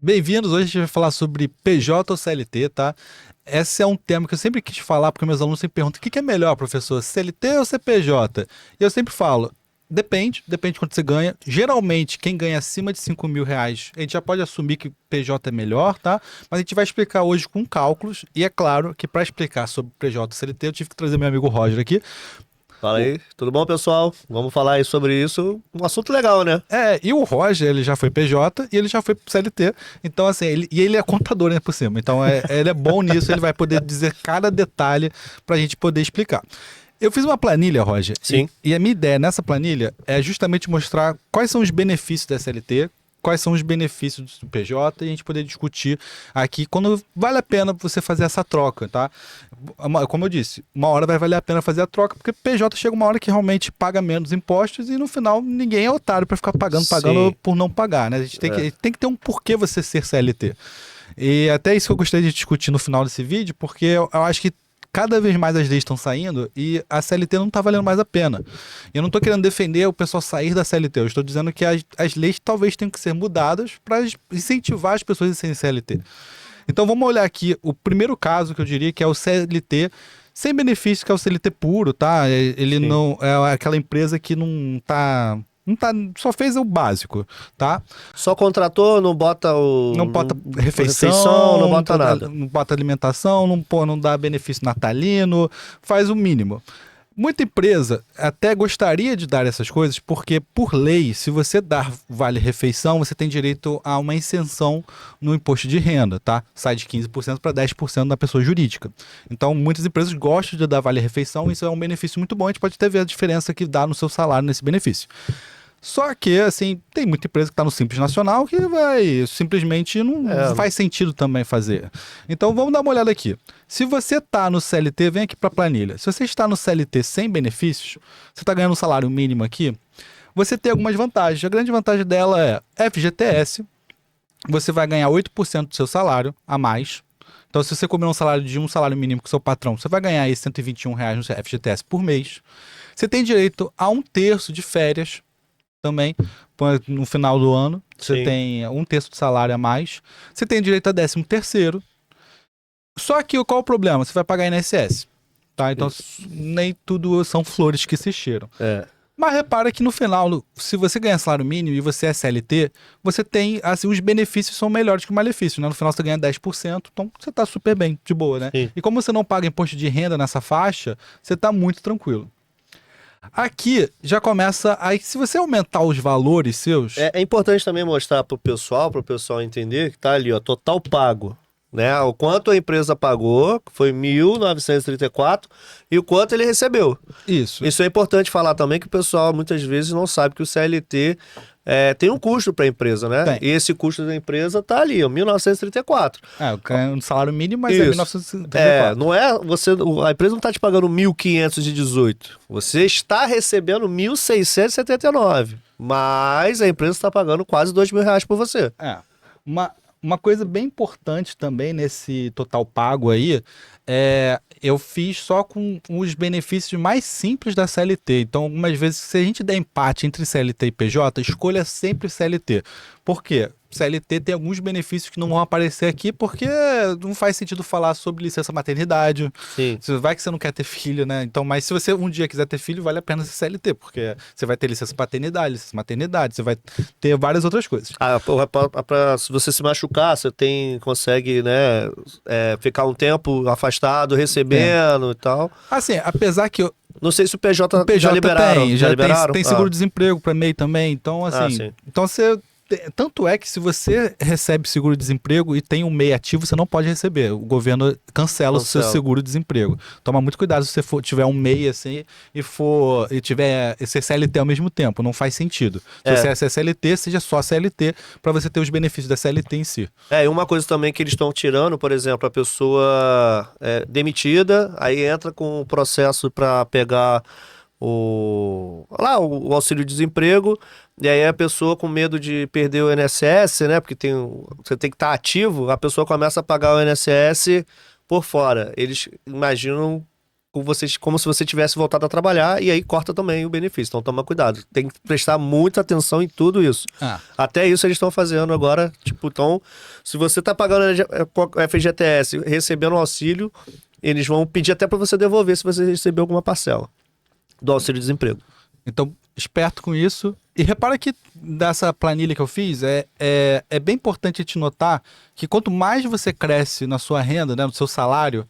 Bem-vindos, hoje a gente vai falar sobre PJ ou CLT, tá? Esse é um tema que eu sempre quis falar, porque meus alunos sempre perguntam, o que é melhor, professor, CLT ou CPJ? E eu sempre falo, depende de quanto você ganha. Geralmente, quem ganha acima de R$ 5.000, a gente já pode assumir que PJ é melhor, tá? Mas a gente vai explicar hoje com cálculos, e é claro que para explicar sobre PJ e CLT, eu tive que trazer meu amigo Roger aqui. Fala aí, tudo bom, pessoal? Vamos falar aí sobre isso. Um assunto legal, né? E o Roger, ele já foi PJ e ele já foi CLT. Então, assim, ele é contador, né, por cima. Então, ele é bom nisso, ele vai poder dizer cada detalhe pra gente poder explicar. Eu fiz uma planilha, Roger, e, Sim. e a minha ideia nessa planilha é justamente mostrar quais são os benefícios da CLT, quais são os benefícios do PJ, e a gente poder discutir aqui quando vale a pena você fazer essa troca, tá? Como eu disse, uma hora vai valer a pena fazer a troca, porque PJ chega uma hora que realmente paga menos impostos e no final ninguém é otário para ficar pagando Sim. por não pagar, né? A gente tem que ter um porquê você ser CLT. E até isso que eu gostaria de discutir no final desse vídeo, porque eu acho que cada vez mais as leis estão saindo e a CLT não está valendo mais a pena. Eu não estou querendo defender o pessoal sair da CLT, eu estou dizendo que as leis talvez tenham que ser mudadas para incentivar as pessoas a serem CLT. Então vamos olhar aqui o primeiro caso que eu diria que é o CLT sem benefício, que é o CLT puro, tá? Ele Sim. não é aquela empresa que não tá, só fez o básico, tá? Só contratou, não bota Não bota refeição, não refeição, bota nada. não bota alimentação, não dá benefício natalino, faz o mínimo. Muita empresa até gostaria de dar essas coisas, porque, por lei, se você dar vale-refeição, você tem direito a uma isenção no imposto de renda, tá? Sai de 15% para 10% da pessoa jurídica. Então, muitas empresas gostam de dar vale-refeição, e isso é um benefício muito bom, a gente pode até ver a diferença que dá no seu salário nesse benefício. Só que, assim, tem muita empresa que está no Simples Nacional que vai simplesmente não É, faz sentido também fazer. Então vamos dar uma olhada aqui. Se você está no CLT, vem aqui para a planilha. Se você está no CLT sem benefícios, você está ganhando um salário mínimo aqui, você tem algumas vantagens. A grande vantagem dela é FGTS, você vai ganhar 8% do seu salário a mais. Então, se você combinar um salário mínimo com o seu patrão, você vai ganhar aí R$ 121 no FGTS por mês. Você tem direito a 1/3 de férias também, no final do ano. Você sim. tem 1/3 do salário a mais. Você tem direito a 13º. Só que qual o problema? Você vai pagar INSS. Tá? Então, Isso. nem tudo são flores que se cheiram. É. Mas repara que no final, se você ganha salário mínimo e você é CLT, você tem, assim, os benefícios são melhores que o malefício, né? No final você ganha 10%, então você tá super bem, de boa, né? Sim. E como você não paga imposto de renda nessa faixa, você tá muito tranquilo. Aqui já começa, aí se você aumentar os valores seus, É importante também mostrar para o pessoal entender que tá ali, ó, total pago, né? O quanto a empresa pagou, que foi 1.934, e o quanto ele recebeu. isso. Isso é importante falar também, que o pessoal muitas vezes não sabe que o CLT tem um custo para a empresa, né? Tem. E esse custo da empresa tá ali, ó, 1.934. Eu ganho um salário mínimo, mas é Isso. Não 1934. é você, a empresa não está te pagando 1.518. Você está recebendo 1.679. Mas a empresa está pagando quase R$ 2.000 por você. É. Uma coisa bem importante também nesse total pago aí eu fiz só com os benefícios mais simples da CLT. Então, algumas vezes, se a gente der empate entre CLT e PJ, escolha sempre CLT. Por quê? CLT tem alguns benefícios que não vão aparecer aqui porque não faz sentido falar sobre licença maternidade. Sim. Vai que você não quer ter filho, né? Então, mas se você um dia quiser ter filho, vale a pena ser CLT, porque você vai ter licença paternidade, licença maternidade, você vai ter várias outras coisas. Se você se machucar, você consegue, né, ficar um tempo afastado, É. recebendo e tal. Assim, apesar que Não sei se o o PJ já PJ liberaram. tem, Já já tem, liberaram? tem seguro-desemprego para MEI também. Então, assim, Sim. então você. Tanto é que se você recebe seguro-desemprego e tem um MEI ativo, você não pode receber. O governo cancela o seu Cancela. seguro-desemprego. Toma muito cuidado se você tiver um MEI assim e tiver esse CLT ao mesmo tempo. Não faz sentido. Se você é CLT, seja só CLT para você ter os benefícios da CLT em si. E uma coisa também que eles estão tirando, por exemplo, a pessoa demitida, aí entra com o processo para pegar o auxílio-desemprego, e aí a pessoa com medo de perder o INSS, né? Porque você tem que estar ativo, a pessoa começa a pagar o INSS por fora. Eles imaginam como se você tivesse voltado a trabalhar, e aí corta também o benefício. Então toma cuidado. Tem que prestar muita atenção em tudo isso. Até isso eles estão fazendo agora. Tipo, então, se você tá pagando FGTS, recebendo auxílio, eles vão pedir até para você devolver se você receber alguma parcela do auxílio-desemprego. Então, esperto com isso. E repara que dessa planilha que eu fiz, é bem importante te notar que quanto mais você cresce na sua renda, né, no seu salário,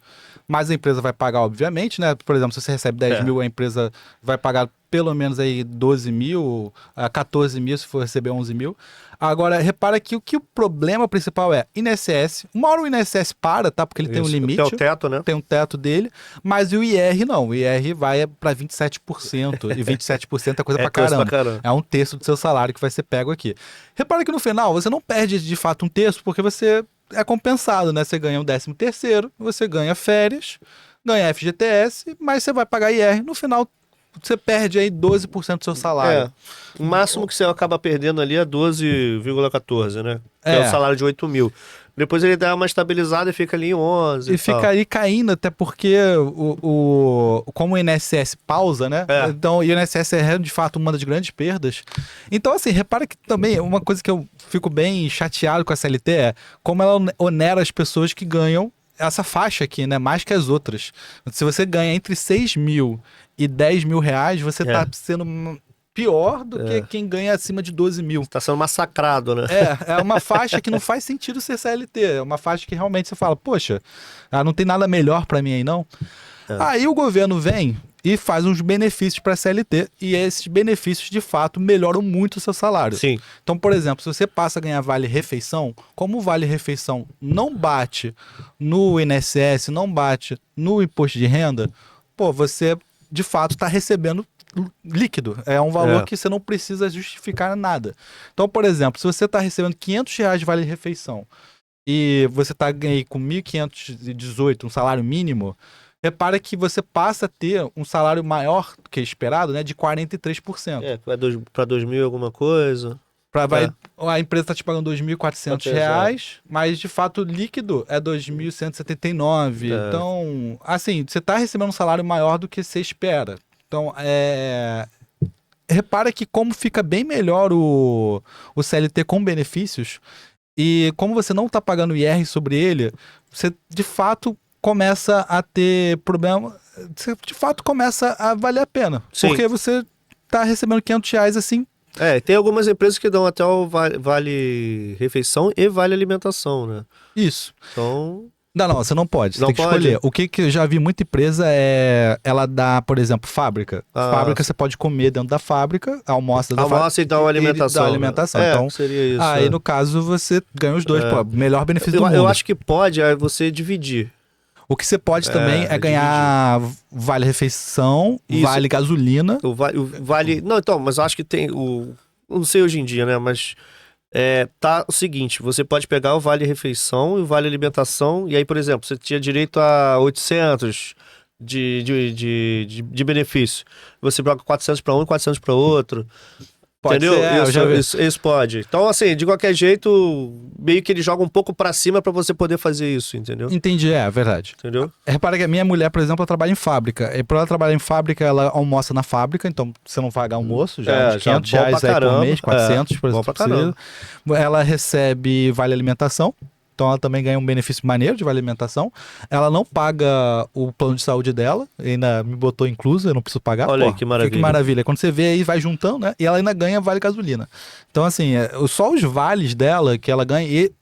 mais a empresa vai pagar, obviamente, né? Por exemplo, se você recebe 10 mil, a empresa vai pagar pelo menos aí 12 mil, 14 mil se for receber 11 mil. Agora, repara que o problema principal é INSS. Uma hora o INSS para, tá? Porque ele tem um limite. Tem o teto, né? Tem um teto dele. Mas o IR não. O IR vai para 27%. E 27% é coisa pra caramba. É um terço do seu salário que vai ser pego aqui. Repara que no final você não perde de fato um terço, porque você é compensado, né? Você ganha um 13º, você ganha férias, ganha FGTS, mas você vai pagar IR. No final, você perde aí 12% do seu salário. O máximo que você acaba perdendo ali é 12,14, né? Que é o salário de 8 mil. Depois ele dá uma estabilizada e fica ali em 11 e fica aí caindo, até porque como o INSS pausa, né? Então, o INSS é de fato uma das grandes perdas. Então, assim, repara que também uma coisa que eu fico bem chateado com a CLT é como ela onera as pessoas que ganham essa faixa aqui, né? Mais que as outras. Se você ganha entre 6 mil e 10 mil reais, você tá sendo pior do que quem ganha acima de 12 mil. Tá sendo massacrado, né? É uma faixa que não faz sentido ser CLT. É uma faixa que realmente você fala, poxa, não tem nada melhor pra mim aí, não. Aí o governo vem e faz uns benefícios para a CLT, e esses benefícios, de fato, melhoram muito o seu salário. Sim. Então, por exemplo, se você passa a ganhar vale-refeição, como o vale-refeição não bate no INSS, não bate no imposto de renda, você, de fato, está recebendo líquido. É um valor que você não precisa justificar nada. Então, por exemplo, se você está recebendo R$500 de vale-refeição e você está aí com 1.518, um salário mínimo, repara que você passa a ter um salário maior do que esperado, né, de 43%. Para 2.000 alguma coisa. A empresa está te pagando R$2.400, mas de fato o líquido é 2.179. Então, assim, você está recebendo um salário maior do que você espera. Então, repara que como fica bem melhor o CLT com benefícios, e como você não está pagando IR sobre ele, você de fato começa a ter problema, você de fato começa a valer a pena. Sim. Porque você tá recebendo R$500 assim. Tem algumas empresas que dão até o vale refeição e vale alimentação, né? Isso. Então... Não, você não pode. Você tem que escolher. O que eu já vi muita empresa ela dá, por exemplo, fábrica. Fábrica você pode comer dentro da fábrica, almoça da fábrica. E dá uma alimentação. Né? Então, seria isso. Aí, no caso, você ganha os dois. Melhor benefício do mundo. Eu acho que pode você dividir. O que você pode também é ganhar vale-refeição, vale gasolina. O vale... Não, então, mas eu acho que tem não sei hoje em dia, né? Mas tá o seguinte, você pode pegar o vale-refeição e o vale-alimentação, e aí, por exemplo, você tinha direito a 800 de benefício. Você troca 400 para um e 400 para outro. Pode entendeu? Isso pode. Então, assim, de qualquer jeito, meio que ele joga um pouco pra cima pra você poder fazer isso, entendeu? Entendi, é verdade. Entendeu? Repara que a minha mulher, por exemplo, ela trabalha em fábrica. E pra ela trabalhar em fábrica, ela almoça na fábrica, então você não paga almoço, já uns R$500 aí por mês, 400, por exemplo. Ela recebe vale alimentação. Então ela também ganha um benefício maneiro de vale alimentação. Ela não paga o plano de saúde dela, ainda me botou incluso, eu não preciso pagar. Olha aí, que maravilha. Que maravilha. Quando você vê aí, vai juntando, né? E ela ainda ganha vale gasolina. Então, assim, só os vales dela que ela ganha. E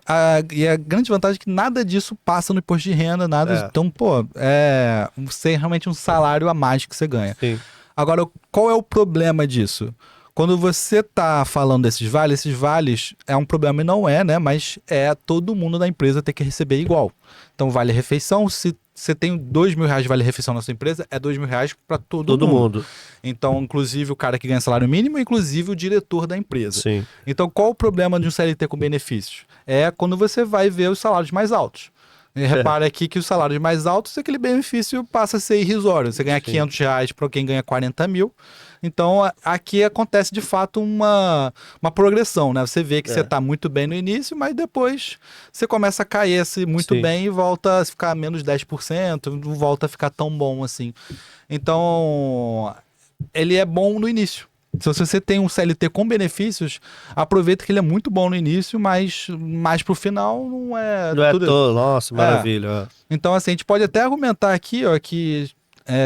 a grande vantagem é que nada disso passa no imposto de renda, nada. Então, você é realmente um salário a mais que você ganha. Sim. Agora, qual é o problema disso? Quando você tá falando esses vales é um problema e não né? Mas todo mundo da empresa ter que receber igual. Então, vale refeição, se você tem R$2.000 de vale refeição na sua empresa, é R$2.000 para todo mundo. Então, inclusive o cara que ganha salário mínimo, inclusive o diretor da empresa. Sim. Então, qual o problema de um CLT com benefícios? É quando você vai ver os salários mais altos. E repara aqui que os salários mais altos, aquele benefício passa a ser irrisório. Você ganha R$ 500 para quem ganha 40 mil. Então, aqui acontece de fato uma progressão, né? Você vê que você está muito bem no início, mas depois você começa a cair muito bem e volta a ficar menos 10%, não volta a ficar tão bom assim. Então, ele é bom no início. Se você tem um CLT com benefícios, aproveita que ele é muito bom no início, mas mais pro final não é... Não é tudo... Nossa, maravilha. Então, assim, a gente pode até argumentar aqui, ó, que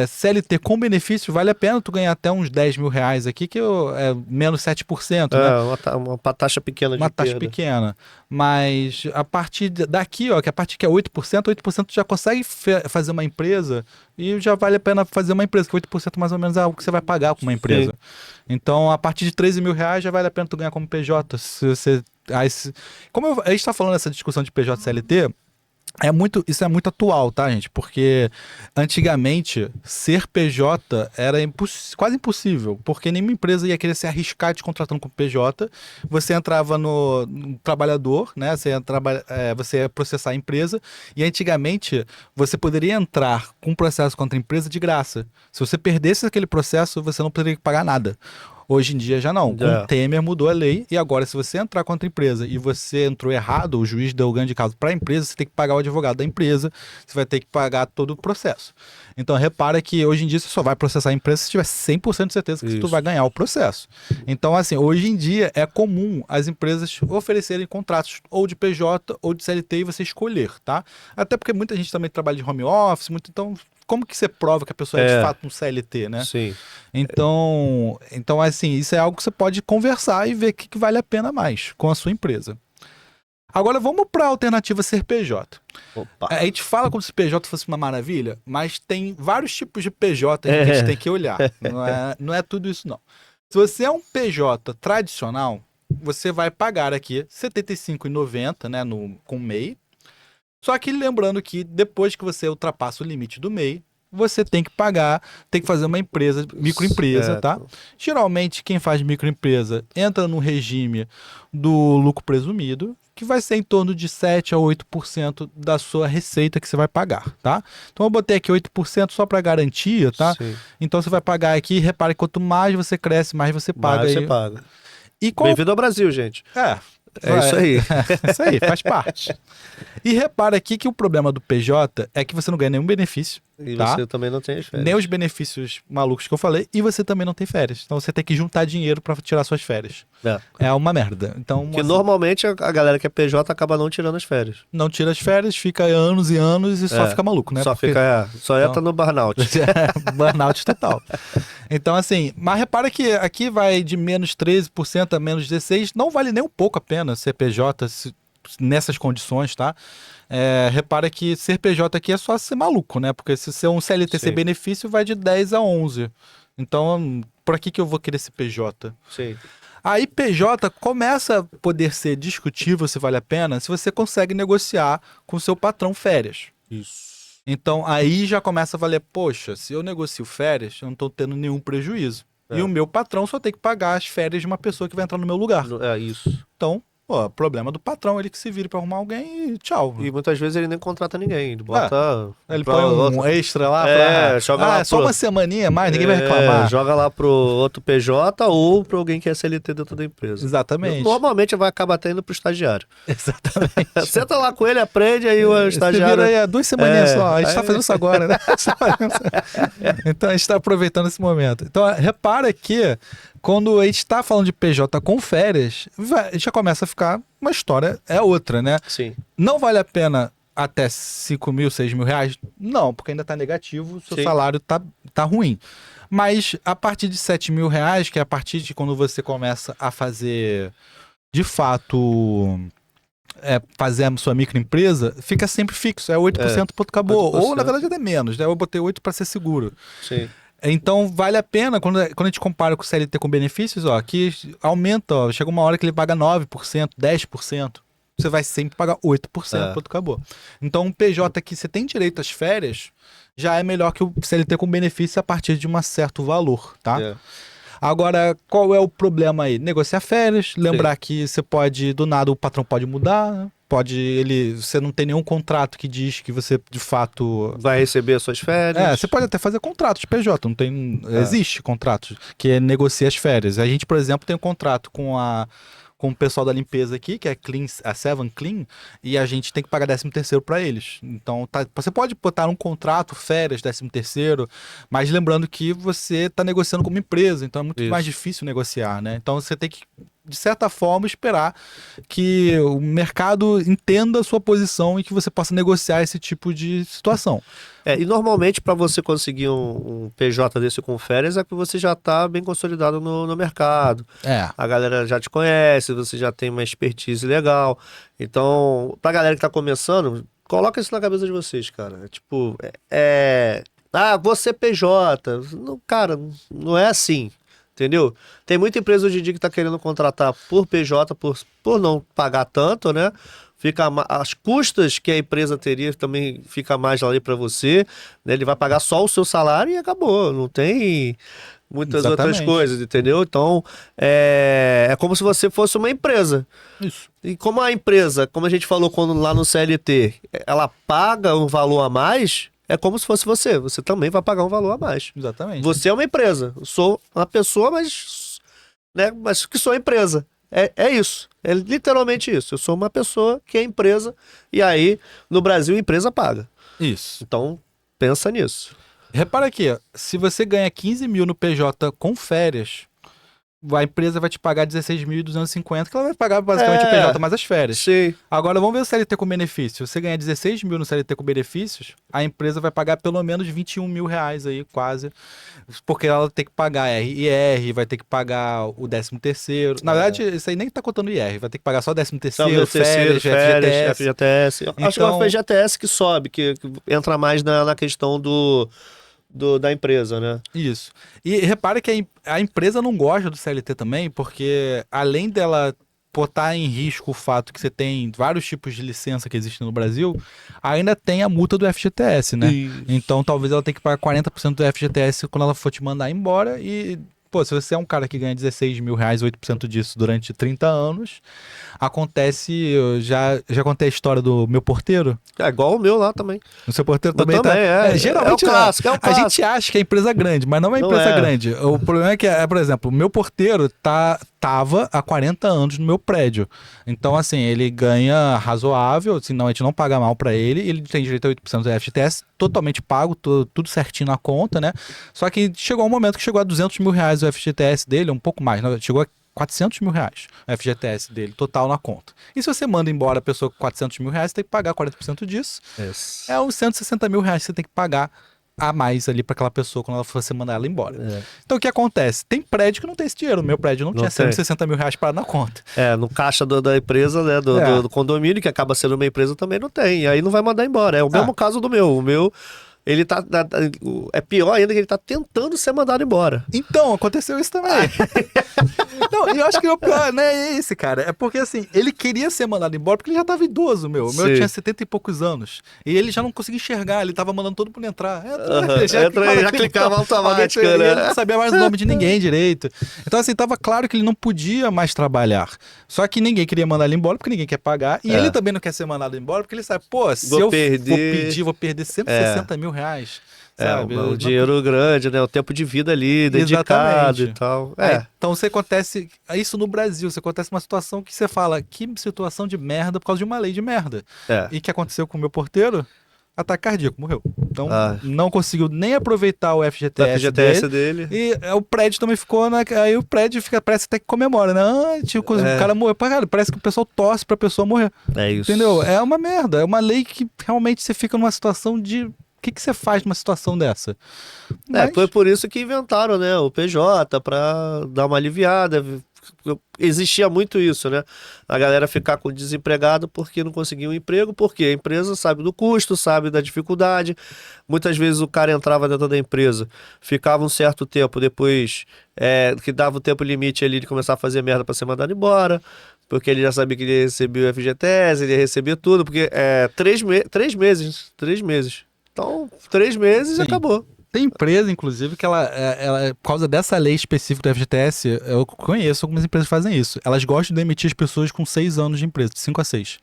CLT com benefício vale a pena tu ganhar até uns R$ 10.000 aqui, que é menos 7%, né? Uma taxa pequena de Uma taxa perda. pequena. Mas a partir daqui, ó, que a partir que é 8% já consegue fazer uma empresa e já vale a pena fazer uma empresa, que 8% mais ou menos é algo que você vai pagar com uma empresa. Sim. Então, a partir de R$ 13.000 já vale a pena tu ganhar como PJ. Se você... Como a gente está falando dessa discussão de PJ CLT, isso é muito atual, tá, gente? Porque antigamente ser PJ era quase impossível, porque nenhuma empresa ia querer se arriscar te contratando como PJ. Você entrava no trabalhador, né? Você ia processar a empresa, e antigamente você poderia entrar com um processo contra a empresa de graça. Se você perdesse aquele processo, você não poderia pagar nada. Hoje em dia já não. Com o Temer mudou a lei e agora se você entrar contra a empresa e você entrou errado, o juiz deu ganho de causa para a empresa, você tem que pagar o advogado da empresa, você vai ter que pagar todo o processo. Então repara que hoje em dia você só vai processar a empresa se tiver 100% de certeza que tu vai ganhar o processo. Então assim, hoje em dia é comum as empresas oferecerem contratos ou de PJ ou de CLT e você escolher, tá? Até porque muita gente também trabalha de home office, então como que você prova que a pessoa é de fato um CLT, né? Sim. Então, assim, isso é algo que você pode conversar e ver o que vale a pena mais com a sua empresa. Agora vamos para a alternativa ser PJ. Opa. A gente fala como se PJ fosse uma maravilha, mas tem vários tipos de PJ que a gente tem que olhar. Não é tudo isso, não. Se você é um PJ tradicional, você vai pagar aqui R$ 75,90, né, com MEI. Só que lembrando que depois que você ultrapassa o limite do MEI, você tem que fazer uma microempresa, tá? Geralmente quem faz microempresa entra no regime do lucro presumido, que vai ser em torno de 7 a 8% da sua receita que você vai pagar, tá? Então eu botei aqui 8% só para garantia, tá? Sim. Então você vai pagar aqui, repare, quanto mais você cresce, mais você paga. Mais você paga. Bem-vindo ao Brasil, gente. É isso aí. Isso aí, faz parte. E repara aqui que o problema do PJ é que você não ganha nenhum benefício. E tá? você também não tem as férias. Nem os benefícios malucos que eu falei, e você também não tem férias. Então você tem que juntar dinheiro para tirar suas férias. É uma merda. Então, que normalmente a galera que é PJ acaba não tirando as férias. Não tira as férias, fica anos e anos e só fica maluco, né? Só entra no burnout. Burnout total. Então assim, mas repara que aqui vai de menos 13% a menos 16%, não vale nem um pouco a pena ser PJ nessas condições, tá? Repara que ser PJ aqui é só ser maluco, né? Porque se ser um CLT sem benefício, vai de 10 a 11. Então, por que eu vou querer ser PJ? Sim. Aí PJ começa a poder ser discutível se vale a pena se você consegue negociar com o seu patrão férias. Isso. Então, aí já começa a valer, poxa, se eu negocio férias, eu não estou tendo nenhum prejuízo. E o meu patrão só tem que pagar as férias de uma pessoa que vai entrar no meu lugar. É isso. Então, problema do patrão, ele que se vire pra arrumar alguém e tchau. E muitas vezes ele nem contrata ninguém, ele bota... Ele põe um extra lá joga lá só uma semaninha mais, ninguém vai reclamar. Joga lá pro outro PJ ou pro alguém que é CLT dentro da empresa. Exatamente. Normalmente vai acabar até indo pro estagiário. Exatamente. Senta lá com ele, aprende, aí o estagiário... Você vira aí 2 semaninhas só, a gente tá fazendo isso agora, né? Então a gente tá aproveitando esse momento. Então repara que quando a gente está falando de PJ com férias, já começa a ficar uma história, é outra, né? Sim. Não vale a pena até 5 mil, 6 mil reais? Não, porque ainda está negativo, o seu salário tá ruim. Mas a partir de 7 mil reais, que é a partir de quando você começa a fazer, de fato, fazer a sua microempresa, fica sempre fixo, 8%, ponto, acabou. 8%. Ou, na verdade, até menos, né? Eu botei 8% para ser seguro. Sim. Então, vale a pena, quando a gente compara com o CLT com benefícios, que aumenta, chega uma hora que ele paga 9%, 10%, você vai sempre pagar 8%, ponto, acabou. Então, um PJ que você tem direito às férias, já é melhor que o CLT com benefício a partir de um certo valor, tá? Agora, qual é o problema aí? Negociar férias, lembrar que você pode, do nada, o patrão pode mudar, né? Você não tem nenhum contrato que diz que você, de fato... Vai receber as suas férias. Você pode até fazer contrato de PJ, não tem... Existe contrato que negocia as férias. A gente, por exemplo, tem um contrato com o pessoal da limpeza aqui, que é a Seven Clean, e a gente tem que pagar 13º para eles. Então, você pode botar um contrato, férias, 13º, mas lembrando que você está negociando como empresa, então é muito mais difícil negociar, né? Então, você tem que, de certa forma, esperar que o mercado entenda a sua posição e que você possa negociar esse tipo de situação. E normalmente para você conseguir um PJ desse com férias é que você já está bem consolidado no mercado. A galera já te conhece, você já tem uma expertise legal. Então, pra galera que tá começando, coloca isso na cabeça de vocês, cara. Tipo, você PJ. Não, cara, não é assim. Entendeu? Tem muita empresa hoje em dia que tá querendo contratar por PJ, por não pagar tanto, né? As custas que a empresa teria também fica mais ali para você, né? Ele vai pagar só o seu salário e acabou. Não tem muitas outras coisas, entendeu? Então, é como se você fosse uma empresa. Isso. E como a empresa, como a gente falou lá no CLT, ela paga um valor a mais... É como se fosse você. Você também vai pagar um valor a mais. Exatamente. Você é uma empresa. Eu sou uma pessoa, mas que sou empresa. É isso. É literalmente isso. Eu sou uma pessoa que é empresa. E aí, no Brasil, a empresa paga. Isso. Então, pensa nisso. Repara aqui, ó, se você ganha 15 mil no PJ com férias, a empresa vai te pagar 16.250, que ela vai pagar basicamente o PJ mais as férias. Sim. Agora vamos ver o CLT com benefício. Se você ganhar 16 mil no CLT com benefícios, a empresa vai pagar pelo menos 21 mil reais aí, quase. Porque ela tem que pagar IR, vai ter que pagar o 13º. Na verdade, isso aí nem tá contando IR, vai ter que pagar só 13º, férias, FGTS. Então, acho que é o FGTS que sobe, que entra mais na questão da empresa, né? Isso. E repare que a empresa não gosta do CLT também, porque além dela botar em risco o fato que você tem vários tipos de licença que existem no Brasil, ainda tem a multa do FGTS, né? Isso. Então talvez ela tenha que pagar 40% do FGTS quando ela for te mandar embora e... Pô, se você é um cara que ganha 16 mil reais, 8% disso durante 30 anos, acontece, já contei a história do meu porteiro. É igual o meu lá também. O seu porteiro também tá... geralmente é o clássico. A gente acha que é empresa grande, mas não é empresa grande. O problema é que, por exemplo, o meu porteiro tava há 40 anos no meu prédio. Então, assim, ele ganha razoável, senão a gente não paga mal pra ele, ele tem direito a 8% do FGTS, totalmente pago, tudo certinho na conta, né? Só que chegou um momento que chegou a 200 mil reais o FGTS dele, um pouco mais, né? Chegou a 400 mil reais o FGTS dele, total na conta. E se você manda embora a pessoa com 400 mil reais, você tem que pagar 40% disso. Yes. É uns 160 mil reais que você tem que pagar a mais ali para aquela pessoa quando ela for você mandar ela embora. Então o que acontece? Tem prédio que não tem esse dinheiro. O meu prédio não tinha 160 mil reais parado na conta. No caixa da empresa, né? Do condomínio, que acaba sendo uma empresa, também não tem. E aí não vai mandar embora. É o mesmo caso do meu. O meu... Ele tá. É pior ainda que ele tá tentando ser mandado embora. Então, aconteceu isso também. Não, e eu acho que o pior não é esse, cara. É porque, assim, ele queria ser mandado embora porque ele já tava idoso, meu. O meu tinha 70 e poucos anos. E ele já não conseguia enxergar, ele tava mandando todo mundo entrar. Já clicava automático, né? Ele não sabia mais o nome de ninguém direito. Então, assim, tava claro que ele não podia mais trabalhar. Só que ninguém queria mandar ele embora porque ninguém quer pagar. E ele também não quer ser mandado embora porque ele sabe, pô, se eu vou perder 160 mil reais. Sabe? Um dinheiro grande, né? O tempo de vida ali, dedicado e tal. Então você acontece isso no Brasil, você acontece uma situação que você fala, que situação de merda por causa de uma lei de merda. E o que aconteceu com o meu porteiro? Ataque cardíaco, morreu. Então não conseguiu nem aproveitar o FGTS dele. E o prédio também ficou, aí o prédio parece até que comemora, né? O cara morreu. Cara, parece que o pessoal torce pra pessoa morrer. É isso. Entendeu? É uma merda, é uma lei que realmente você fica numa situação de... O que você faz numa situação dessa? Foi por isso que inventaram, né, o PJ, para dar uma aliviada. Existia muito isso, né? A galera ficar com desempregado porque não conseguia um emprego, porque a empresa sabe do custo, sabe da dificuldade. Muitas vezes o cara entrava dentro da empresa, ficava um certo tempo, depois que dava o tempo limite ali de começar a fazer merda para ser mandado embora, porque ele já sabia que ele ia receber o FGTS, ele ia receber tudo, porque 3 meses. Então, 3 meses e acabou. Tem empresa, inclusive, que por causa dessa lei específica do FGTS, eu conheço algumas empresas que fazem isso. Elas gostam de demitir as pessoas com 6 anos de empresa, de 5 a 6.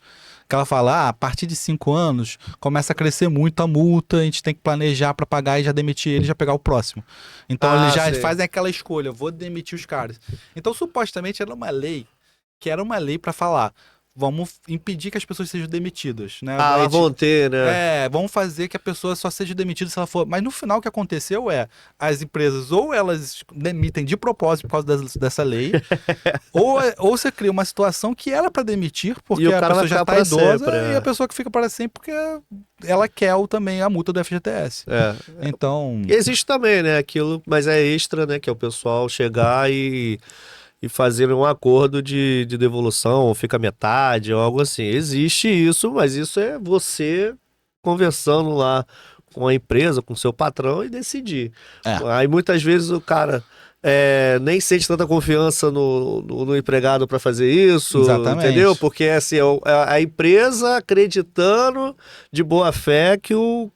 Que ela fala, a partir de 5 anos, começa a crescer muito a multa, a gente tem que planejar para pagar e já demitir ele e já pegar o próximo. Então eles já fazem aquela escolha, vou demitir os caras. Então supostamente era uma lei para falar, vamos impedir que as pessoas sejam demitidas, né? Vão ter, né? Vamos fazer que a pessoa só seja demitida se ela for... Mas no final o que aconteceu as empresas ou elas demitem de propósito por causa dessa lei, ou você cria uma situação que era para demitir, porque a pessoa já está idosa e a pessoa que fica para sempre porque ela quer também a multa do FGTS. Então... Existe também, né? Aquilo, mas é extra, né? Que é o pessoal chegar e fazer um acordo de devolução, ou fica metade, ou algo assim. Existe isso, mas isso é você conversando lá com a empresa, com o seu patrão e decidir. Aí muitas vezes o cara nem sente tanta confiança no empregado para fazer isso, entendeu? Porque assim, a empresa acreditando de boa fé que o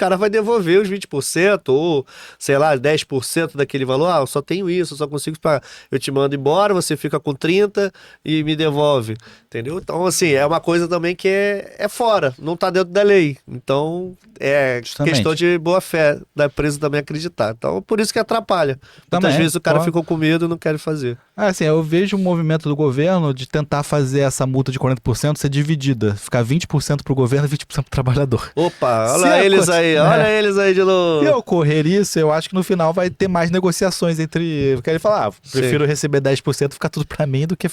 cara vai devolver os 20% ou, sei lá, 10% daquele valor. Eu só tenho isso, eu só consigo pagar. Eu te mando embora, você fica com 30% e me devolve, entendeu? Então, assim, é uma coisa também que é fora, não tá dentro da lei. Então, é questão de boa fé da empresa também acreditar. Então, por isso que atrapalha. Muitas vezes o cara ficou com medo e não quer fazer. Assim, eu vejo um movimento do governo de tentar fazer essa multa de 40% ser dividida. Ficar 20% pro governo e 20% pro trabalhador. Opa, olha eles aí. Olha eles aí de novo. Se ocorrer isso, eu acho que no final vai ter mais negociações entre... Porque ele fala, prefiro receber 10% e ficar tudo pra mim do que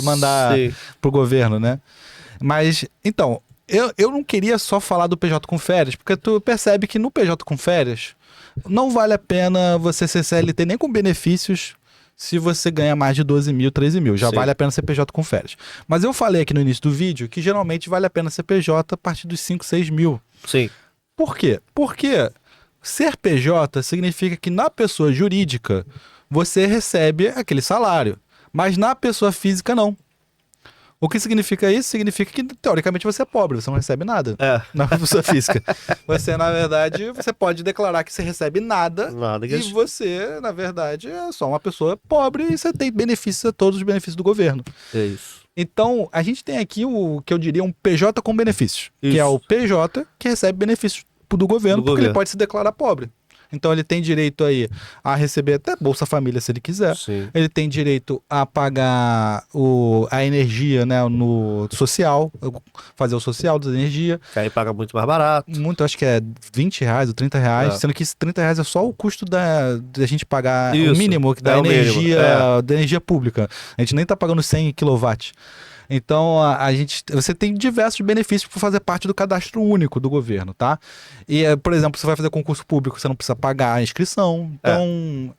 mandar pro governo, né? Mas, então, eu não queria só falar do PJ com férias, porque tu percebe que no PJ com férias não vale a pena você ser CLT nem com benefícios se você ganha mais de 12 mil, 13 mil. Já vale a pena ser PJ com férias. Mas eu falei aqui no início do vídeo que geralmente vale a pena ser PJ a partir dos 5, 6 mil. Sim. Por quê? Porque ser PJ significa que na pessoa jurídica você recebe aquele salário, mas na pessoa física não. O que significa isso? Significa que, teoricamente, você é pobre, você não recebe nada na pessoa física. Você, na verdade, você pode declarar que você recebe nada e você, na verdade, é só uma pessoa pobre e você tem benefícios, todos os benefícios do governo. É isso. Então, a gente tem aqui o que eu diria um PJ com benefícios, que é o PJ que recebe benefícios do governo, porque ele pode se declarar pobre. Então ele tem direito aí a receber até Bolsa Família se ele quiser. Sim. Ele tem direito a pagar a energia, né, no social, fazer o social da energia. Que aí paga muito mais barato. Muito, acho que é R$20 ou R$30, sendo que esses R$30 é só o custo da gente pagar o mínimo da energia pública. A gente nem tá pagando 100 kW. Então, você tem diversos benefícios por fazer parte do cadastro único do governo, tá? E, por exemplo, você vai fazer concurso público, você não precisa pagar a inscrição. Então,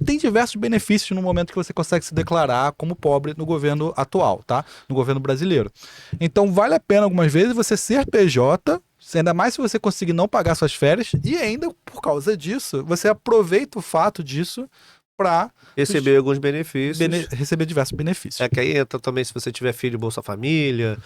tem diversos benefícios no momento que você consegue se declarar como pobre no governo atual, tá? No governo brasileiro. Então, vale a pena algumas vezes você ser PJ, ainda mais se você conseguir não pagar suas férias, e ainda, por causa disso, você aproveita o fato disso para receber alguns benefícios. Receber diversos benefícios. Que aí entra também se você tiver filho, Bolsa Família,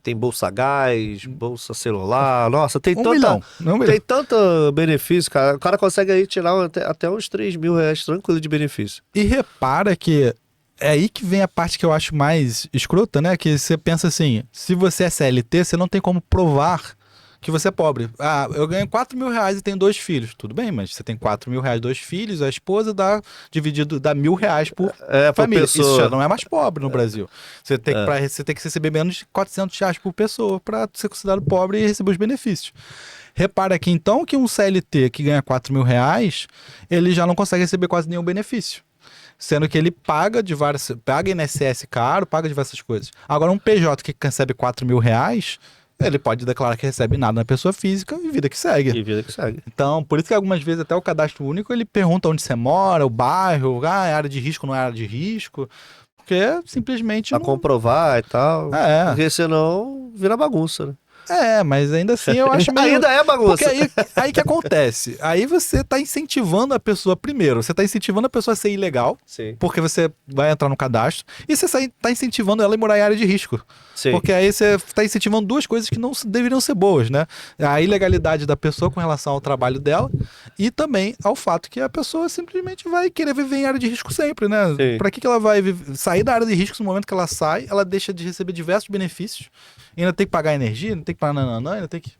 tem Bolsa Gás, Bolsa Celular. Nossa, tem tanto benefício, cara. O cara consegue aí tirar até uns R$3 mil tranquilo de benefício. E repara que é aí que vem a parte que eu acho mais escrota, né? Que você pensa assim, se você é CLT, você não tem como provar que você é pobre. Eu ganho R$4 mil e tenho 2 filhos. Tudo bem, mas você tem R$4 mil, 2 filhos, a esposa dá R$1.000 por família. Isso já não é mais pobre no Brasil. Você tem que receber menos de R$400 por pessoa para ser considerado pobre e receber os benefícios. Repara aqui então que um CLT que ganha R$4 mil, ele já não consegue receber quase nenhum benefício. Sendo que ele paga INSS caro, paga diversas coisas. Agora um PJ que recebe R$4 mil, ele pode declarar que recebe nada na pessoa física e vida que segue. Então, por isso que algumas vezes até o cadastro único, ele pergunta onde você mora, o bairro, é área de risco, não é área de risco. Porque simplesmente... Pra comprovar e tal. Porque senão vira bagunça, né? Mas ainda assim eu acho meio... Ainda é bagunça. Porque aí que acontece? Aí você tá incentivando a pessoa, primeiro, você tá incentivando a pessoa a ser ilegal, Sim. porque você vai entrar no cadastro, e você tá incentivando ela a morar em área de risco. Sim. Porque aí você tá incentivando duas coisas que não deveriam ser boas, né? A ilegalidade da pessoa com relação ao trabalho dela e também ao fato que a pessoa simplesmente vai querer viver em área de risco sempre, né? Sim. Pra que ela vai sair da área de risco no momento que ela sai, ela deixa de receber diversos benefícios, ainda tem que pagar energia, não tem que pagar nananã, ainda tem que...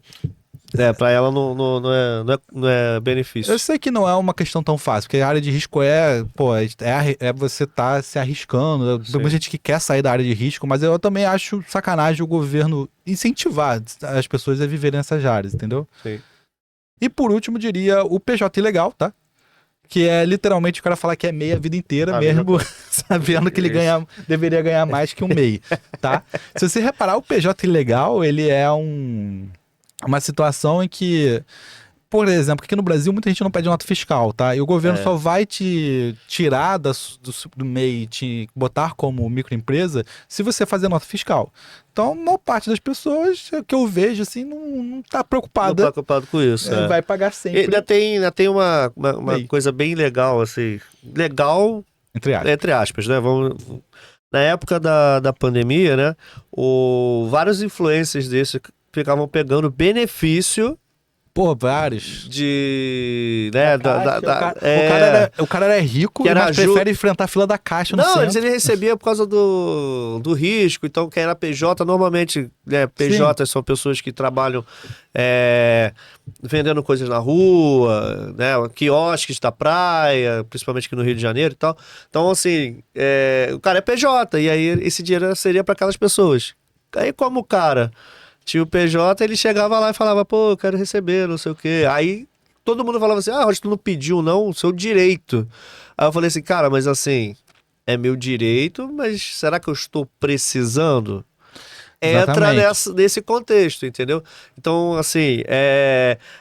Pra ela não é benefício. Eu sei que não é uma questão tão fácil, porque a área de risco é você tá se arriscando. Tem muita gente que quer sair da área de risco, mas eu também acho sacanagem o governo incentivar as pessoas a viverem nessas áreas, entendeu? Sim. E por último, diria o PJ ilegal, tá? Que é literalmente o cara falar que é MEI a vida inteira, mesmo sabendo que ele deveria ganhar mais que um MEI, tá? Se você reparar, o PJ ilegal, ele é uma situação em que, por exemplo, aqui no Brasil muita gente não pede nota fiscal, tá? E o governo só vai te tirar do MEI e te botar como microempresa se você fazer nota fiscal. Então, a maior parte das pessoas que eu vejo, assim, não tá preocupada. Não tá preocupado com isso. Vai pagar sempre. Ainda tem uma coisa bem legal, assim. Legal, entre aspas, né? Na época da pandemia, né? Vários influencers desses ficavam pegando benefício. Pô, vários. Né, o cara era rico, mas prefere enfrentar a fila da Caixa no centro. Não, ele recebia por causa do risco. Então, quem era PJ, normalmente, né, PJ são pessoas que trabalham vendendo coisas na rua, né, quiosques da praia, principalmente aqui no Rio de Janeiro e tal. Então, assim, o cara é PJ, e aí esse dinheiro seria para aquelas pessoas. Aí, como o cara tinha o PJ, ele chegava lá e falava, pô, eu quero receber, não sei o quê. Aí todo mundo falava assim, Roger, tu não pediu não, seu direito. Aí eu falei assim, cara, mas assim, é meu direito, mas será que eu estou precisando? Entra nesse contexto, entendeu? Então, assim,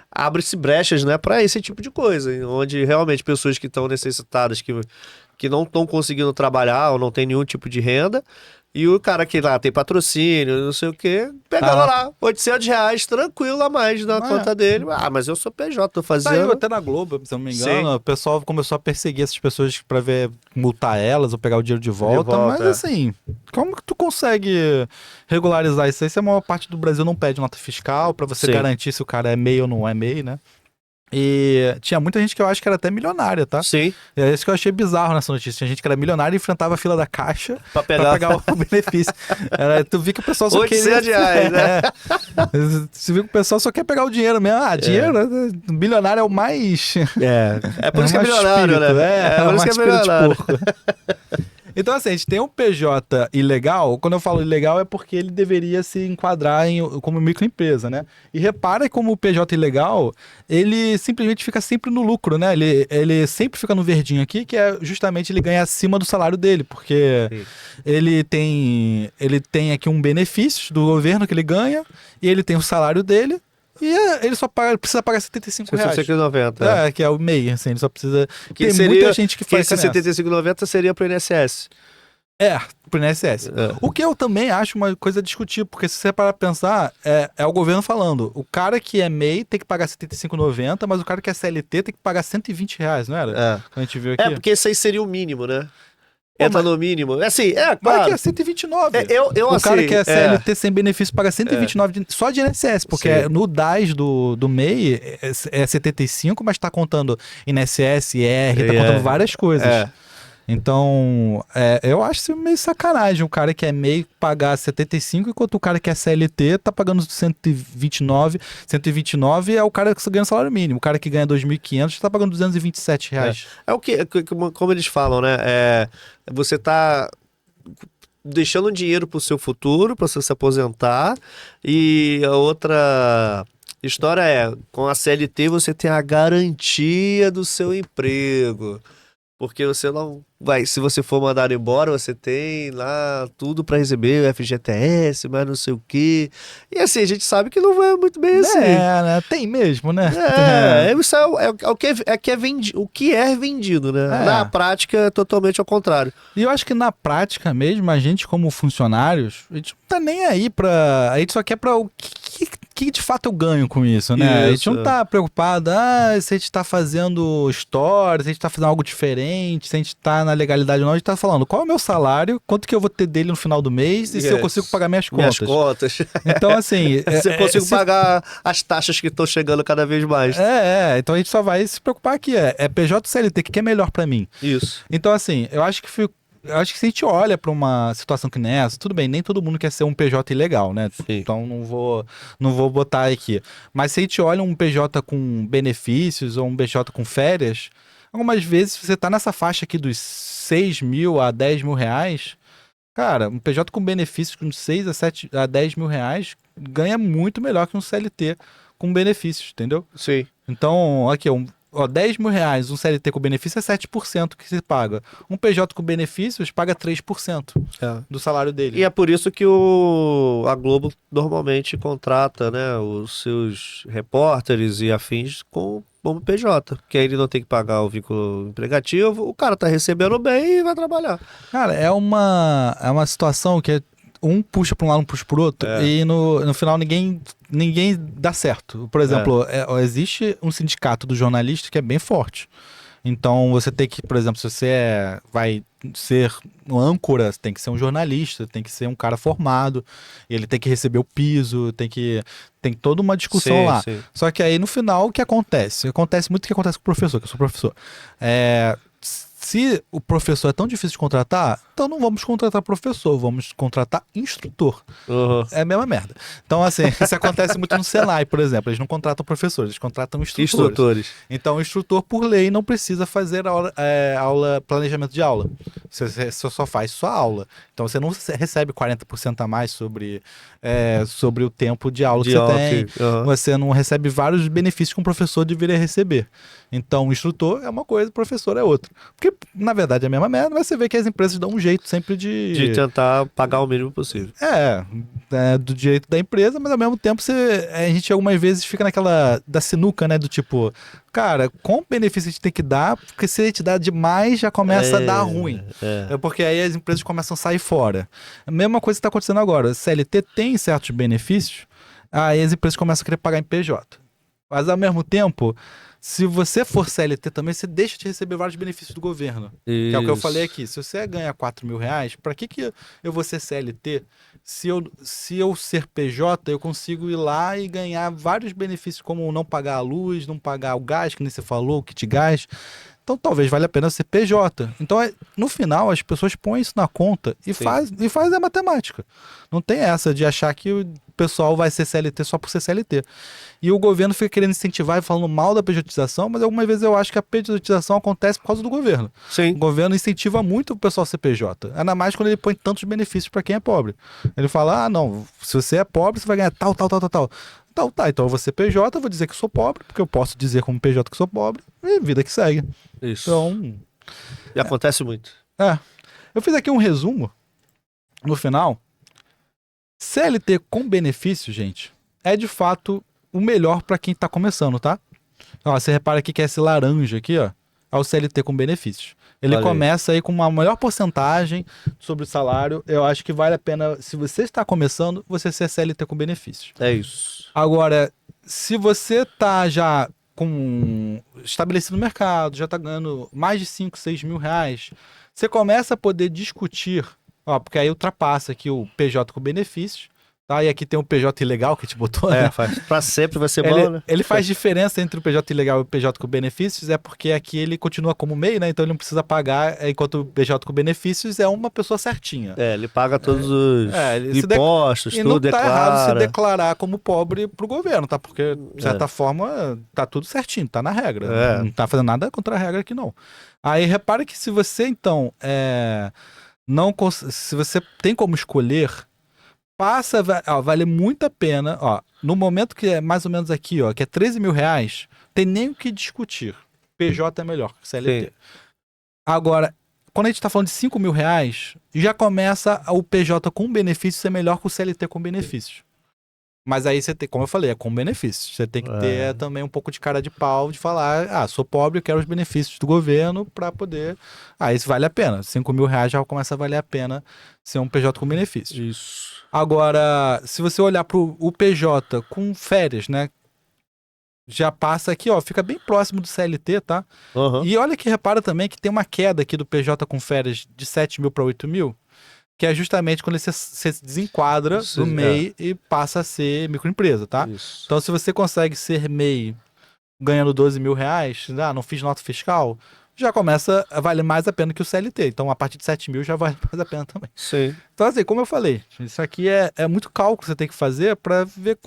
abre-se brechas, né, para esse tipo de coisa, onde realmente pessoas que estão necessitadas, que não estão conseguindo trabalhar ou não tem nenhum tipo de renda, e o cara que lá tem patrocínio, não sei o quê, pegava lá R$800 tranquilo a mais na conta dele. Mas eu sou PJ, tô fazendo. Saiu até na Globo, se eu não me engano. O pessoal começou a perseguir essas pessoas pra multar elas ou pegar o dinheiro de volta. Mas assim, como que tu consegue regularizar isso aí se a maior parte do Brasil não pede nota fiscal pra você garantir se o cara é MEI ou não é MEI, né? E tinha muita gente que eu acho que era até milionária, tá? Sim. É isso que eu achei bizarro nessa notícia. Tinha gente que era milionária e enfrentava a fila da Caixa pra pegar o benefício. Tu viu que o pessoal só queria... R$800, né? Você viu que o pessoal só quer pegar o dinheiro mesmo. Dinheiro, milionário é o mais... É por isso que é milionário, espírito, né? É por isso que é milionário. Então, assim, a gente tem um PJ ilegal. Quando eu falo ilegal é porque ele deveria se enquadrar como microempresa, né? E repara como o PJ ilegal, ele simplesmente fica sempre no lucro, né? Ele sempre fica no verdinho aqui, que é justamente ele ganha acima do salário dele, porque ele tem aqui um benefício do governo que ele ganha, e ele tem o salário dele, e ele só precisa pagar R$75. R$75,90. Que é o MEI, assim, ele só precisa... Tem muita gente que faz esse R$75,90 seria pro INSS. Pro INSS. O que eu também acho uma coisa a discutir, porque se você parar pra pensar, é o governo falando, o cara que é MEI tem que pagar R$75,90, mas o cara que é CLT tem que pagar R$120, não era? Quando a gente viu aqui. Porque esse aí seria o mínimo, né? Entra no mínimo. Assim, claro. Mas aqui é 129. O cara que é CLT sem benefício paga 129 só de INSS, porque no DAS do MEI é 75, mas tá contando INSS, IR, tá contando várias coisas. Então, eu acho isso meio sacanagem. O cara que é MEI pagar 75, enquanto o cara que é CLT tá pagando 129. 129 é o cara que ganha salário mínimo. O cara que ganha 2.500 tá pagando R$227. É o que, como eles falam, né? Você tá deixando dinheiro pro seu futuro, pra você se aposentar. E a outra história com a CLT você tem a garantia do seu emprego. Porque você não se você for mandado embora, você tem lá tudo pra receber, o FGTS, mas não sei o quê. E assim, a gente sabe que não vai muito bem assim. Né? Tem mesmo, né? Isso o que é vendido, né? Na prática, é totalmente ao contrário. E eu acho que na prática mesmo, a gente como funcionários, a gente não tá nem aí pra... A gente só quer pra o que de fato eu ganho com isso, né? A gente não tá preocupado, se a gente tá fazendo stories, se a gente tá fazendo algo diferente, se a gente tá na legalidade ou não, a gente tá falando qual é o meu salário, quanto que eu vou ter dele no final do mês e se eu consigo pagar minhas contas. Minhas contas. Então, assim... se eu consigo pagar as taxas que estão chegando cada vez mais. Então a gente só vai se preocupar aqui, é PJ ou CLT, o que é melhor pra mim? Isso. Então, assim, eu acho que se a gente olha para uma situação que nessa, tudo bem, nem todo mundo quer ser um PJ ilegal, né? Sim. Então não vou botar aqui. Mas se a gente olha um PJ com benefícios ou um PJ com férias, algumas vezes você tá nessa faixa aqui dos 6 mil a 10 mil reais, cara, um PJ com benefícios com 6 a 10 mil reais ganha muito melhor que um CLT com benefícios, entendeu? Sim. Então, aqui, 10 mil reais, um CLT com benefício é 7% que se paga. Um PJ com benefícios paga 3% do salário dele. E é por isso que a Globo normalmente contrata, né, os seus repórteres e afins como PJ, porque aí ele não tem que pagar o vínculo emregativo, o cara tá recebendo bem e vai trabalhar. Cara, é uma situação que um puxa para um lado, um puxa para o outro, e no final ninguém dá certo. Por exemplo, existe um sindicato dos jornalistas que é bem forte. Então você tem que, por exemplo, se você vai ser um âncora, tem que ser um jornalista, tem que ser um cara formado, ele tem que receber o piso, tem toda uma discussão lá. Sim. Só que aí no final o que acontece? Acontece muito o que acontece com o professor, que eu sou professor. Se o professor é tão difícil de contratar, então não vamos contratar professor, vamos contratar instrutor. Uhum. É a mesma merda. Então, assim, isso acontece muito no Senai, por exemplo. Eles não contratam professores, eles contratam instrutores. Então, o instrutor, por lei, não precisa fazer planejamento de aula. Você só faz sua aula. Então, você não recebe 40% a mais sobre o tempo de aula que você tem. Uhum. Você não recebe vários benefícios que um professor deveria receber. Então, o instrutor é uma coisa, o professor é outra. Porque, na verdade, é a mesma merda, mas você vê que as empresas dão um jeito sempre de tentar pagar o mínimo possível. Do direito da empresa, mas ao mesmo tempo a gente algumas vezes fica naquela da sinuca, né? Do tipo, cara, qual benefício a gente tem que dar? Porque se a gente dá demais, já começa a dar ruim. Porque aí as empresas começam a sair fora. A mesma coisa que está acontecendo agora. CLT tem certos benefícios, aí as empresas começam a querer pagar em PJ. Mas ao mesmo tempo, se você for CLT também, você deixa de receber vários benefícios do governo. Isso. Que é o que eu falei aqui. Se você ganha 4 mil reais, para que eu vou ser CLT? Se eu ser PJ, eu consigo ir lá e ganhar vários benefícios, como não pagar a luz, não pagar o gás, que nem você falou, o kit gás. Então talvez valha a pena ser PJ. Então, no final, as pessoas põem isso na conta e faz a matemática. Não tem essa de achar que o pessoal vai ser CLT só por ser CLT. E o governo fica querendo incentivar e falando mal da pejotização, mas algumas vezes eu acho que a pejotização acontece por causa do governo. Sim. O governo incentiva muito o pessoal a ser PJ. Ainda mais quando ele põe tantos benefícios para quem é pobre. Ele fala, não, se você é pobre, você vai ganhar tal. Então eu vou ser PJ, eu vou dizer que sou pobre, porque eu posso dizer como PJ que sou pobre, e vida que segue. Isso. Então... E acontece muito. Eu fiz aqui um resumo, no final. CLT com benefício, gente, é de fato o melhor para quem tá começando, tá? Ó, você repara aqui que esse laranja aqui, ó, é o CLT com benefícios. Ele começa aí com uma maior porcentagem sobre o salário. Eu acho que vale a pena, se você está começando, você ser CLT com benefícios. É isso. Agora, se você tá já estabelecido no mercado, já tá ganhando mais de 5, 6 mil reais, você começa a poder discutir, porque aí ultrapassa aqui o PJ com benefícios, tá? E aqui tem um PJ ilegal que te botou, né? Pra sempre vai ser bom, né? Ele faz diferença entre o PJ ilegal e o PJ com benefícios, porque aqui ele continua como MEI, né? Então ele não precisa pagar, enquanto o PJ com benefícios é uma pessoa certinha. Ele paga todos os impostos, tudo, não tá errado se declarar como pobre pro governo, tá? Porque, de certa forma, tá tudo certinho, tá na regra. Não tá fazendo nada contra a regra aqui, não. Aí repara que se você, então, se você tem como escolher, vale muito a pena, no momento que é mais ou menos aqui, que é 13 mil reais, tem nem o que discutir. PJ é melhor que CLT. Sim. Agora, quando a gente tá falando de 5 mil reais, já começa o PJ com benefício ser melhor que o CLT com benefícios. Mas aí você tem, como eu falei, é com benefícios. Você tem que ter também um pouco de cara de pau de falar, sou pobre, eu quero os benefícios do governo para poder... isso vale a pena. 5 mil reais já começa a valer a pena ser um PJ com benefícios. Isso. Agora, se você olhar pro o PJ com férias, né? Já passa aqui, ó, fica bem próximo do CLT, tá? Uhum. E olha que repara também que tem uma queda aqui do PJ com férias de 7 mil para 8 mil, que é justamente quando você se desenquadra do MEI e passa a ser microempresa, tá? Isso. Então, se você consegue ser MEI ganhando 12 mil reais, não fiz nota fiscal, já começa a valer mais a pena que o CLT. Então, a partir de 7 mil já vale mais a pena também. Sim. Então, assim, como eu falei, isso aqui é muito cálculo que você tem que fazer para ver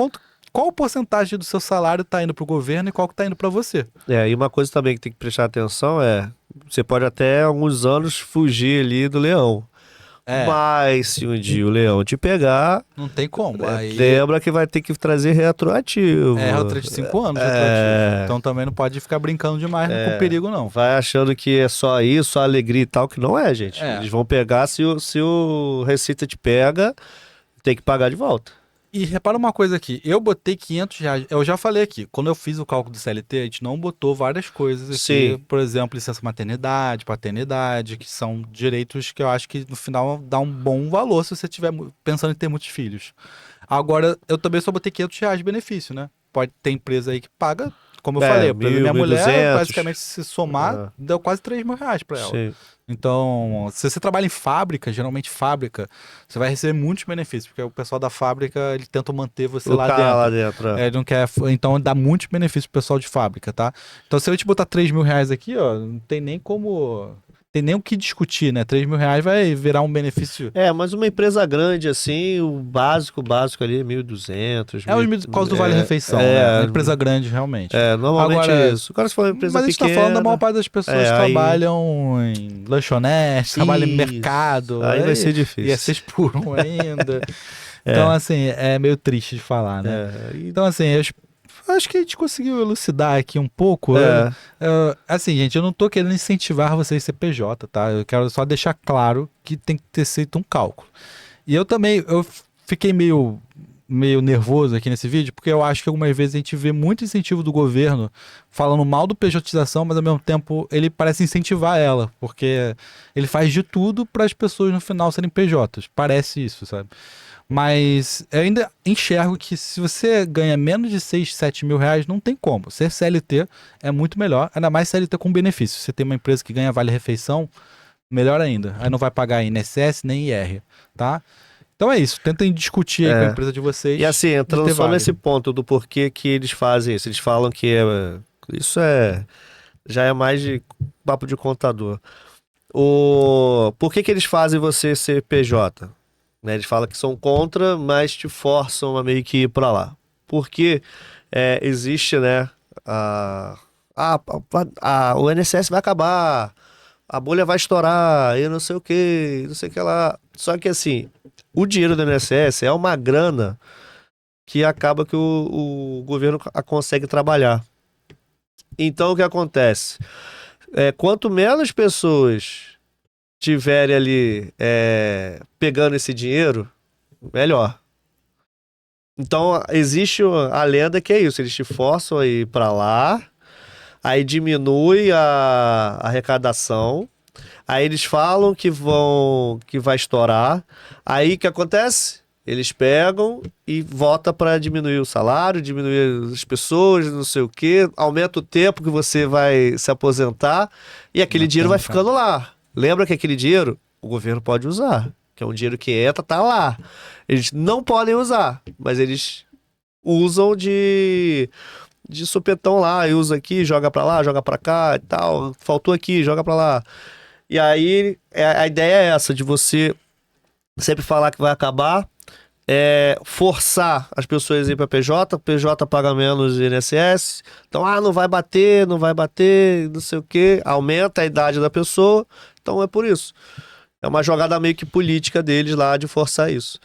qual porcentagem do seu salário está indo para o governo e qual que está indo para você. E uma coisa também que tem que prestar atenção você pode até alguns anos fugir ali do leão. Mas se um dia o leão te pegar... Não tem como. Aí... Lembra que vai ter que trazer retroativo. Retroativo de 5 anos. Retroativo. Então também não pode ficar brincando demais com perigo, não. Vai achando que é só isso, só alegria e tal, que não é, gente. Eles vão pegar, se o Receita te pega, tem que pagar de volta. E repara uma coisa aqui, eu botei 500 reais, eu já falei aqui, quando eu fiz o cálculo do CLT, a gente não botou várias coisas aqui, Sim. Por exemplo, licença maternidade, paternidade, que são direitos que eu acho que no final dá um bom valor se você estiver pensando em ter muitos filhos. Agora, eu também só botei 500 reais de benefício, né? Pode ter empresa aí que paga, como eu falei, minha mulher, basicamente, se somar, deu quase 3 mil reais pra ela. Sim. Então, se você trabalha em fábrica, geralmente fábrica, você vai receber muitos benefícios, porque o pessoal da fábrica, ele tenta manter você lá dentro. Ele não quer, então dá muitos benefícios pro pessoal de fábrica, tá? Então, se eu te botar 3 mil reais aqui, ó, não tem nem como... Tem nem o que discutir, né? 3 mil reais vai virar um benefício. Mas uma empresa grande, assim, o básico ali é 1.200. Por causa do Vale Refeição, né? Uma empresa grande, realmente. Normalmente é isso. Agora, se for uma empresa pequena... Mas a gente tá falando da maior parte das pessoas que trabalham em lanchonete, trabalham em mercado. Aí vai ser difícil. E é 6 por 1 ainda. Então, assim, é meio triste de falar, né? Então, assim, acho que a gente conseguiu elucidar aqui um pouco. Assim, gente, eu não tô querendo incentivar vocês a ser PJ, tá? Eu quero só deixar claro que tem que ter feito um cálculo. E eu fiquei meio nervoso aqui nesse vídeo, porque eu acho que algumas vezes a gente vê muito incentivo do governo falando mal do PJização, mas ao mesmo tempo ele parece incentivar ela, porque ele faz de tudo para as pessoas no final serem PJs. Parece isso, sabe? Mas eu ainda enxergo que se você ganha menos de 6, 7 mil reais, não tem como. Ser CLT é muito melhor, ainda mais CLT com benefício. Se você tem uma empresa que ganha vale-refeição, melhor ainda. Aí não vai pagar INSS nem IR, tá? Então é isso, tentem discutir aí com a empresa de vocês. E assim, entrando só nesse ponto do porquê que eles fazem isso. Eles falam que isso já é mais de papo de contador. Por que eles fazem você ser PJ? Né, eles falam que são contra, mas te forçam a meio que ir pra lá. Porque existe, né, o INSS vai acabar, a bolha vai estourar, e não sei o que lá. Só que assim, o dinheiro do INSS é uma grana que acaba que o governo consegue trabalhar. Então o que acontece? Quanto menos pessoas tiverem ali pegando esse dinheiro, melhor. Então existe a lenda que é isso, eles te forçam a ir para lá, aí diminui a arrecadação, aí eles falam que vai estourar, aí o que acontece? Eles pegam e volta para diminuir o salário, diminuir as pessoas, não sei o quê, aumenta o tempo que você vai se aposentar e aquele dinheiro vai ficando lá. Lembra que aquele dinheiro o governo pode usar, que é um dinheiro que entra, tá lá. Eles não podem usar, mas eles usam de supetão lá, e usa aqui, joga pra lá, joga pra cá e tal. Faltou aqui, joga pra lá. E aí a ideia é essa, de você sempre falar que vai acabar, forçar as pessoas a ir pra PJ, PJ paga menos INSS, então não vai bater, não sei o que, aumenta a idade da pessoa. Então é por isso. É uma jogada meio que política deles lá de forçar isso.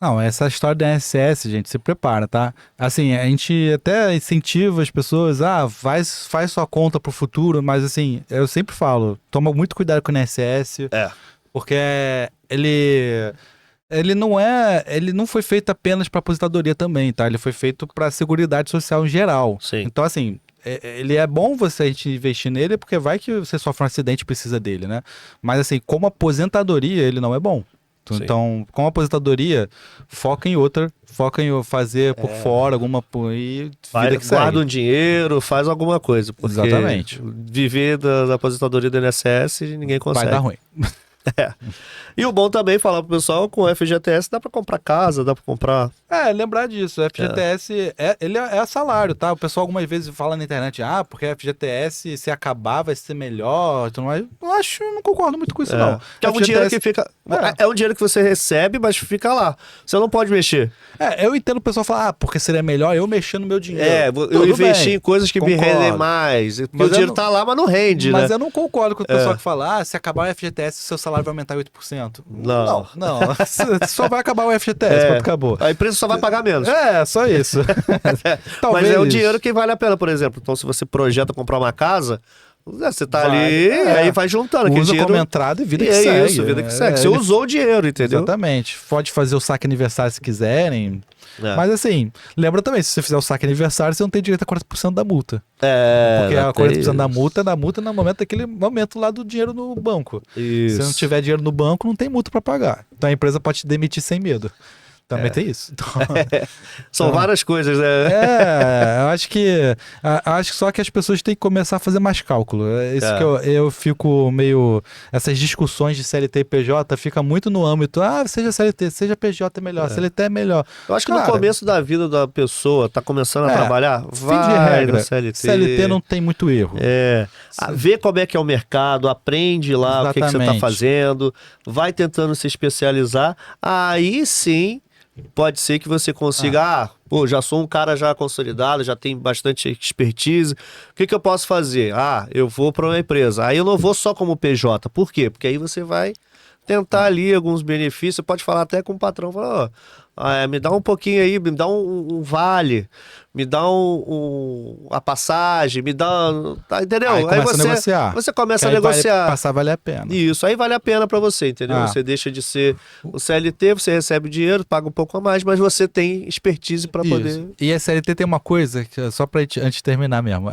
Não, essa história da INSS, gente, se prepara, tá? Assim, a gente até incentiva as pessoas, faz sua conta pro futuro, mas assim, eu sempre falo, toma muito cuidado com o INSS, porque ele não foi feito apenas para aposentadoria também, tá? Ele foi feito para Seguridade Social em geral. Sim. Então, assim, ele é bom a gente investir nele, porque vai que você sofre um acidente e precisa dele, né? Mas, assim, como aposentadoria, ele não é bom. Então, com a aposentadoria, foca em fazer por fora alguma e vida que guarda segue. um dinheiro, faz alguma coisa. Porque Exatamente. viver da aposentadoria do INSS ninguém consegue. Vai dar ruim. E o bom também, falar pro pessoal, com o FGTS dá pra comprar casa, dá pra comprar... Lembrar disso, o FGTS ele é salário, tá? O pessoal algumas vezes fala na internet, porque FGTS se acabar vai ser melhor, então não concordo muito com isso não. Que é um dinheiro que fica... É um dinheiro que você recebe, mas fica lá. Você não pode mexer. Eu entendo o pessoal falar, porque seria melhor eu mexer no meu dinheiro. Eu investi em coisas que me rendem mais. Porque o dinheiro tá lá, mas não rende, Mas eu não concordo com o pessoal que fala, se acabar o FGTS, seu salário vai aumentar 8%. Não. Só vai acabar o FGTS, pronto, acabou. A empresa só vai pagar menos. Só isso. Mas é um dinheiro que vale a pena, por exemplo. Então, se você projeta comprar uma casa, você tá ali, aí vai juntando. Usa dinheiro... como entrada e vida que segue. Isso, vida que segue. Você usou o dinheiro, entendeu? Exatamente. Pode fazer o saque aniversário se quiserem. Mas assim, lembra também, se você fizer o saque aniversário, você não tem direito a 40% da multa. Porque a 40% da multa no momento daquele momento lá do dinheiro no banco. Isso. Se não tiver dinheiro no banco, não tem multa para pagar. Então a empresa pode te demitir sem medo. Também tem isso. Então, são várias coisas, né? Eu acho que só que as pessoas têm que começar a fazer mais cálculo. É isso que eu fico meio... Essas discussões de CLT e PJ fica muito no âmbito, seja CLT, seja PJ é melhor, CLT é melhor. Eu acho que no começo da vida da pessoa, tá começando a trabalhar, fim de regra, CLT não tem muito erro. Vê como é que é o mercado, aprende lá o que você tá fazendo, vai tentando se especializar, aí sim... Pode ser que você consiga, já sou um cara já consolidado, já tenho bastante expertise. O que eu posso fazer? Eu vou para uma empresa. Aí eu não vou só como PJ. Por quê? Porque aí você vai tentar ali alguns benefícios. Você pode falar até com o patrão, falar, me dá um pouquinho aí, me dá um vale, me dá a passagem, me dá... Tá, entendeu? Aí começa a negociar. Você começa a negociar. Vale a pena. Isso, aí vale a pena pra você, entendeu? Você deixa de ser o CLT, você recebe dinheiro, paga um pouco a mais, mas você tem expertise pra poder... E a CLT tem uma coisa, só pra antes de terminar mesmo,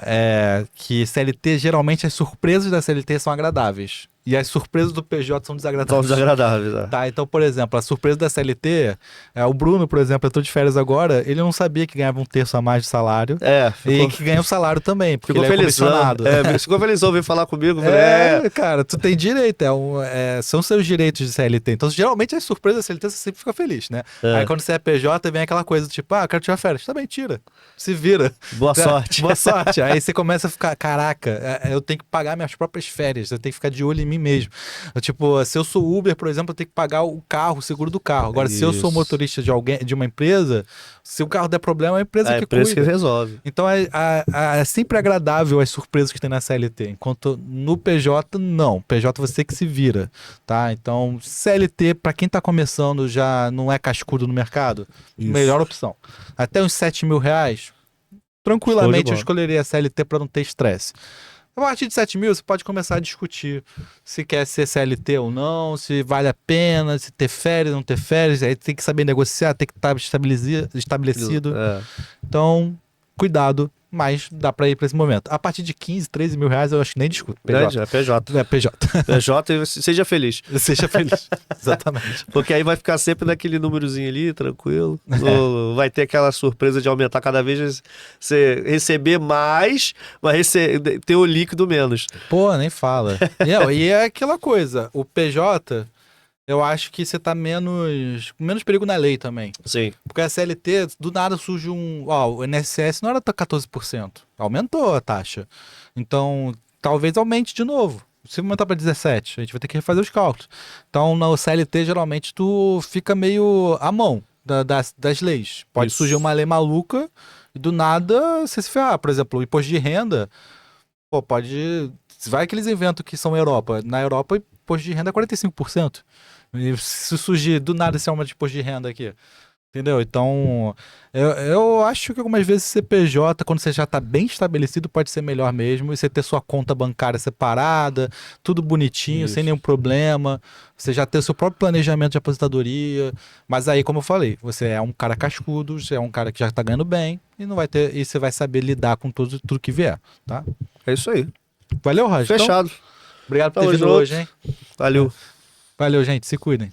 que CLT, geralmente as surpresas da CLT são agradáveis. E as surpresas do PJ são desagradáveis. São desagradáveis, Tá, então, por exemplo, a surpresa da CLT, o Bruno, por exemplo, eu tô de férias agora, ele não sabia que ganhava 1/3 a mais de salário. E que ganha o salário também, porque ele é comissionado. Ficou feliz ouvir falar comigo. Cara, tu tem direito, são seus direitos de CLT. Então, geralmente, as surpresas da CLT, você sempre fica feliz, né? Aí, quando você é PJ, vem aquela coisa do tipo, eu quero tirar férias. Tá bem, tira. Se vira. Boa sorte. Boa sorte. Aí você começa a ficar, caraca, eu tenho que pagar minhas próprias férias, eu tenho que ficar de olho em mim mesmo. Tipo, se eu sou Uber, por exemplo, eu tenho que pagar o seguro do carro. Agora, se eu sou motorista de uma empresa, se o carro der problema, é a empresa que cuida. Que resolve. Então, é sempre agradável as surpresas que tem na CLT. Enquanto no PJ, não. PJ você que se vira, tá? Então, CLT, pra quem tá começando, já não é cascudo no mercado, melhor opção. Até uns R$7.000, tranquilamente eu escolheria a CLT pra não ter estresse. A partir de 7 mil, você pode começar a discutir se quer ser CLT ou não, se vale a pena, se ter férias, não ter férias. Aí tem que saber negociar, tem que estar estabelecido. Então, cuidado, mas dá pra ir pra esse momento. A partir de 15, 13 mil reais, eu acho que nem discuto. PJ. PJ. PJ e seja feliz. Seja feliz, exatamente. Porque aí vai ficar sempre naquele númerozinho ali, tranquilo. Vai ter aquela surpresa de aumentar cada vez, você receber mais, mas ter o líquido menos. Pô, nem fala. E é aquela coisa, o PJ... Eu acho que você tá menos perigo na lei também. Sim. Porque a CLT, do nada surge o INSS não era 14%. Aumentou a taxa. Então, talvez aumente de novo. Se aumentar para 17%, a gente vai ter que refazer os cálculos. Então, na CLT, geralmente, tu fica meio à mão das leis. Pode surgir uma lei maluca e do nada você se ferrar. Por exemplo, o imposto de renda, pode... Vai aqueles eventos que são Europa. Na Europa, o imposto de renda é 45%. E se surgir do nada esse aumento de imposto de renda aqui. Entendeu? Então, eu acho que algumas vezes CPJ, quando você já está bem estabelecido, pode ser melhor mesmo. E você ter sua conta bancária separada, tudo bonitinho, sem nenhum problema. Você já ter o seu próprio planejamento de aposentadoria. Mas aí, como eu falei, você é um cara cascudo, você é um cara que já está ganhando bem e não vai ter, e você vai saber lidar com tudo que vier, tá? É isso aí. Valeu, Roger. Fechado. Então, obrigado por ter vindo hoje, hein? Valeu. Valeu, gente. Se cuidem.